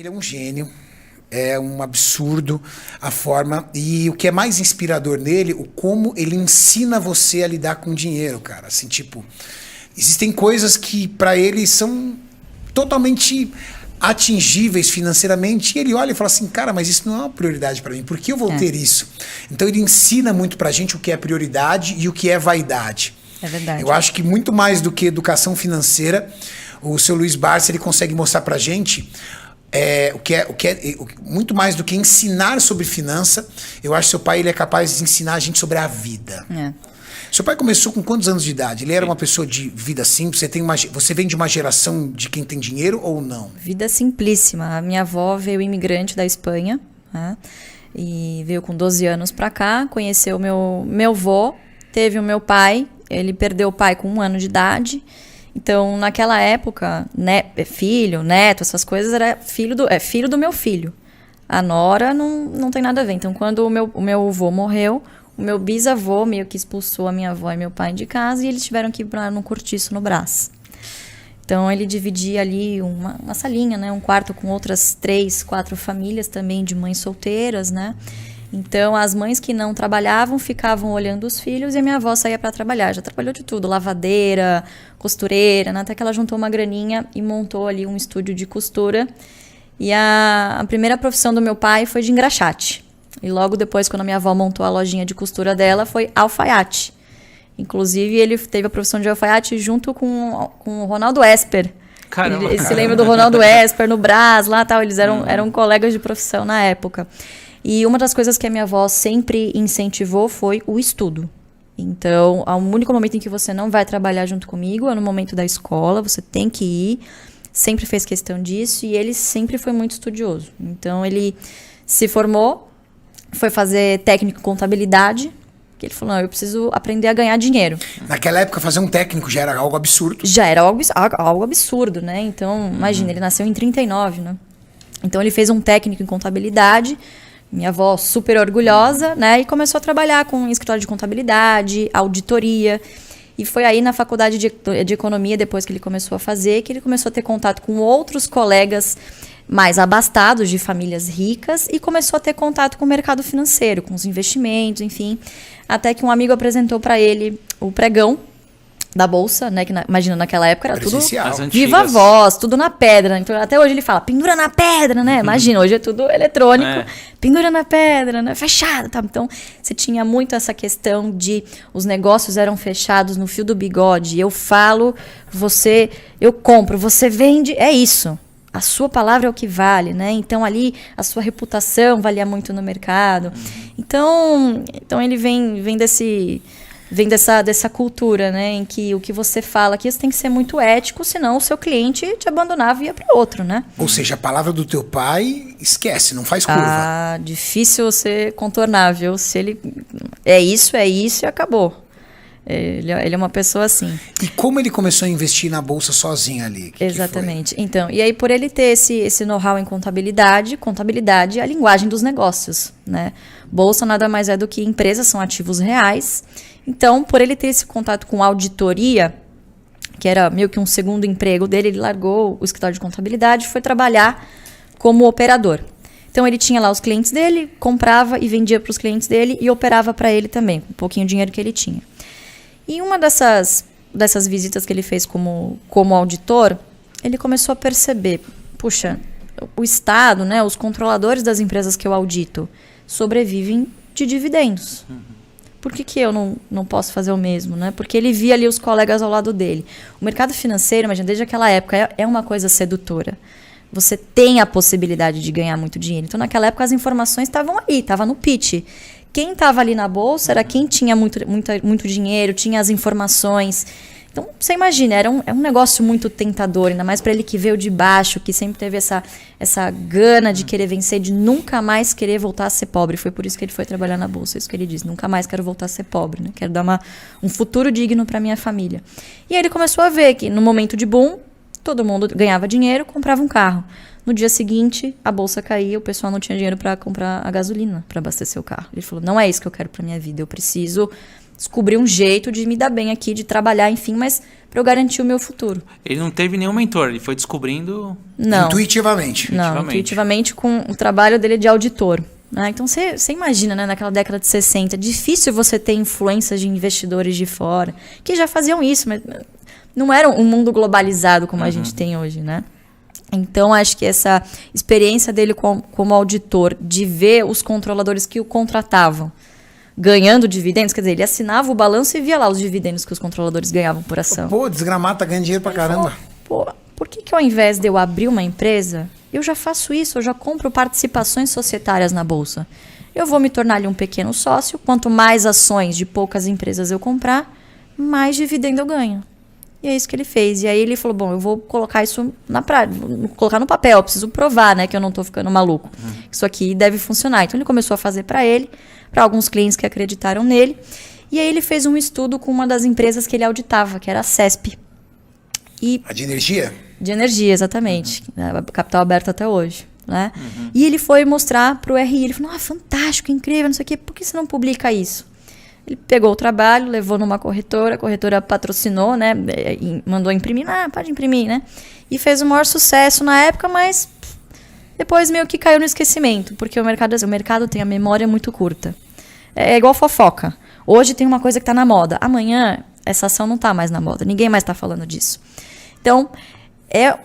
ele é um gênio. É um absurdo a forma. E o que é mais inspirador nele, o como ele ensina você a lidar com dinheiro, cara. Assim, tipo, existem coisas que para ele são totalmente atingíveis financeiramente, e ele olha e fala assim, cara, mas isso não é uma prioridade para mim, por que eu vou ter isso? Então ele ensina muito pra gente o que é prioridade e o que é vaidade. É verdade. Eu acho que muito mais do que educação financeira, o seu Luiz Barsi, ele consegue mostrar pra gente muito mais do que ensinar sobre finança. Eu acho que seu pai ele é capaz de ensinar a gente sobre a vida. Seu pai começou com quantos anos de idade? Ele era uma pessoa de vida simples? Você vem de uma geração de quem tem dinheiro ou não? Vida simplíssima. A minha avó veio imigrante da Espanha, né? E veio com 12 anos pra cá, conheceu meu avô, teve o meu pai, ele perdeu o pai com 1 ano de idade. Então, naquela época, né, filho, neto, essas coisas, era filho do meu filho. A nora não tem nada a ver. Então, quando o meu avô morreu, o meu bisavô meio que expulsou a minha avó e meu pai de casa e eles tiveram que ir para um cortiço no Brás. Então, ele dividia ali uma salinha, né, um quarto com outras 3, 4 famílias também de mães solteiras, né? Então, as mães que não trabalhavam ficavam olhando os filhos e a minha avó saía para trabalhar. Já trabalhou de tudo, lavadeira, costureira, né? Até que ela juntou uma graninha e montou ali um estúdio de costura. E a primeira profissão do meu pai foi de engraxate. E logo depois, quando a minha avó montou a lojinha de costura dela, foi alfaiate. Inclusive, ele teve a profissão de alfaiate junto com o Ronaldo Esper. Caramba. Ele se lembra do Ronaldo Esper no Brás, lá tal. Eles eram colegas de profissão na época. E uma das coisas que a minha avó sempre incentivou foi o estudo. Então, o único momento em que você não vai trabalhar junto comigo é no momento da escola, você tem que ir. Sempre fez questão disso e ele sempre foi muito estudioso. Então, ele se formou, foi fazer técnico em contabilidade, que ele falou, não, eu preciso aprender a ganhar dinheiro. Naquela época, fazer um técnico já era algo absurdo. Já era algo absurdo, né? Então, imagina, ele nasceu em 39, né? Então, ele fez um técnico em contabilidade. Minha avó super orgulhosa, né? E começou a trabalhar com escritório de contabilidade, auditoria. E foi aí na faculdade de economia, depois que ele começou a fazer, que ele começou a ter contato com outros colegas mais abastados, de famílias ricas, e começou a ter contato com o mercado financeiro, com os investimentos, enfim. Até que um amigo apresentou para ele o pregão da bolsa, né? Que imagina, naquela época era tudo viva voz, tudo na pedra. Então, até hoje ele fala, pendura na pedra, né? Imagina, hoje é tudo eletrônico, pendura na pedra, né? Fechado, tá? Então, você tinha muito essa questão de os negócios eram fechados no fio do bigode. Eu falo, eu compro, você vende, é isso. A sua palavra é o que vale, né? Então, ali, a sua reputação valia muito no mercado. Então ele vem dessa cultura, né, em que o que você fala aqui você tem que ser muito ético, senão o seu cliente te abandonava e ia para outro, né? Ou seja, a palavra do teu pai, esquece, não faz curva. Ah, difícil você contornar, viu? Se ele é isso e acabou. Ele é uma pessoa assim. E como ele começou a investir na bolsa sozinho ali? Exatamente. Então, e aí por ele ter esse know-how em contabilidade é a linguagem dos negócios, né? Bolsa nada mais é do que empresas, são ativos reais. Então, por ele ter esse contato com auditoria, que era meio que um segundo emprego dele, ele largou o escritório de contabilidade e foi trabalhar como operador. Então, ele tinha lá os clientes dele, comprava e vendia para os clientes dele e operava para ele também, com um pouquinho de dinheiro que ele tinha. E uma dessas visitas que ele fez como auditor, ele começou a perceber, puxa, o Estado, né, os controladores das empresas que eu audito sobrevivem de dividendos. Por que eu não posso fazer o mesmo, né? Porque ele via ali os colegas ao lado dele. O mercado financeiro, imagina, desde aquela época, é uma coisa sedutora. Você tem a possibilidade de ganhar muito dinheiro. Então, naquela época, as informações estavam aí, estava no pitch. Quem estava ali na bolsa era quem tinha muito dinheiro, tinha as informações. Então, você imagina, é um negócio muito tentador, ainda mais para ele que veio de baixo, que sempre teve essa gana de querer vencer, de nunca mais querer voltar a ser pobre. Foi por isso que ele foi trabalhar na bolsa, isso que ele disse, nunca mais quero voltar a ser pobre, né? Quero dar um futuro digno para minha família. E aí ele começou a ver que no momento de boom, todo mundo ganhava dinheiro, comprava um carro. No dia seguinte, a bolsa caía, o pessoal não tinha dinheiro para comprar a gasolina, para abastecer o carro. Ele falou, não é isso que eu quero para minha vida, eu preciso descobrir um jeito de me dar bem aqui, de trabalhar, enfim, mas para eu garantir o meu futuro. Ele não teve nenhum mentor, ele foi descobrindo... Não. Intuitivamente. Não, intuitivamente com o trabalho dele de auditor. Né? Então, você imagina, né, naquela década de 60, difícil você ter influência de investidores de fora, que já faziam isso, mas não era um mundo globalizado como a gente tem hoje, né? Então, acho que essa experiência dele como auditor, de ver os controladores que o contratavam ganhando dividendos, quer dizer, ele assinava o balanço e via lá os dividendos que os controladores ganhavam por ação. Pô, desgramado, tá ganhando dinheiro pra caramba. Pô, por que ao invés de eu abrir uma empresa, eu já faço isso, eu já compro participações societárias na bolsa. Eu vou me tornar ali um pequeno sócio, quanto mais ações de poucas empresas eu comprar, mais dividendo eu ganho. E é isso que ele fez. E aí ele falou, bom, eu vou colocar isso na prática, vou colocar no papel, eu preciso provar, né, que eu não tô ficando maluco. Isso aqui deve funcionar. Então ele começou a fazer para ele, para alguns clientes que acreditaram nele. E aí ele fez um estudo com uma das empresas que ele auditava, que era a CESP. A de energia? De energia, exatamente. Capital aberto até hoje. Né? E ele foi mostrar para o RI. Ele falou, fantástico, incrível, não sei o quê. Por que você não publica isso? Ele pegou o trabalho, levou numa corretora, a corretora patrocinou, né? Mandou imprimir, pode imprimir, né? E fez o maior sucesso na época, mas depois meio que caiu no esquecimento, porque o mercado tem a memória muito curta. É igual fofoca. Hoje tem uma coisa que está na moda. Amanhã, essa ação não está mais na moda. Ninguém mais está falando disso. Então, é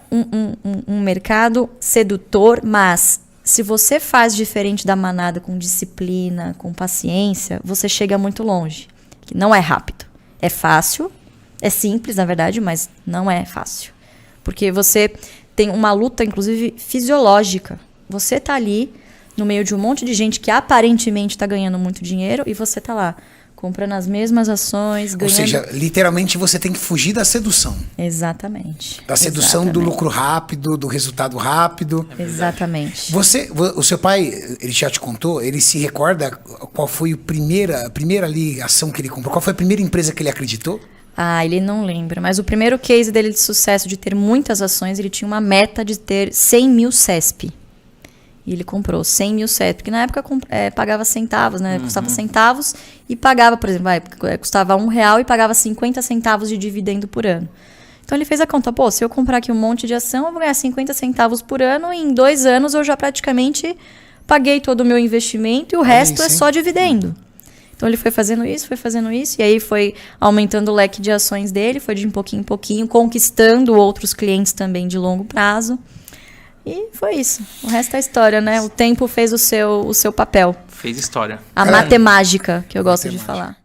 um mercado sedutor, mas se você faz diferente da manada, com disciplina, com paciência, você chega muito longe. Não é rápido. É fácil, é simples, na verdade, mas não é fácil. Porque você tem uma luta, inclusive, fisiológica. Você está ali, no meio de um monte de gente que aparentemente está ganhando muito dinheiro, e você está lá, comprando as mesmas ações, ganhando... Ou seja, literalmente você tem que fugir da sedução. Exatamente. Da sedução do lucro rápido, do resultado rápido. Exatamente. O seu pai, ele já te contou, ele se recorda qual foi a primeira ali ação que ele comprou? Qual foi a primeira empresa que ele acreditou? Ele não lembra. Mas o primeiro case dele de sucesso, de ter muitas ações, ele tinha uma meta de ter 100 mil CESP. E ele comprou 100 mil CESP, porque na época pagava centavos, né? Custava centavos e pagava, por exemplo, custava R$1 e pagava 50 centavos de dividendo por ano. Então ele fez a conta, se eu comprar aqui um monte de ação, eu vou ganhar 50 centavos por ano, e em 2 anos eu já praticamente paguei todo o meu investimento e o resto é só dividendo. Então ele foi fazendo isso, e aí foi aumentando o leque de ações dele, foi de pouquinho em pouquinho, conquistando outros clientes também de longo prazo. E foi isso. O resto é história, né? O tempo fez o seu papel. Fez história. A matemática, que eu gosto de falar.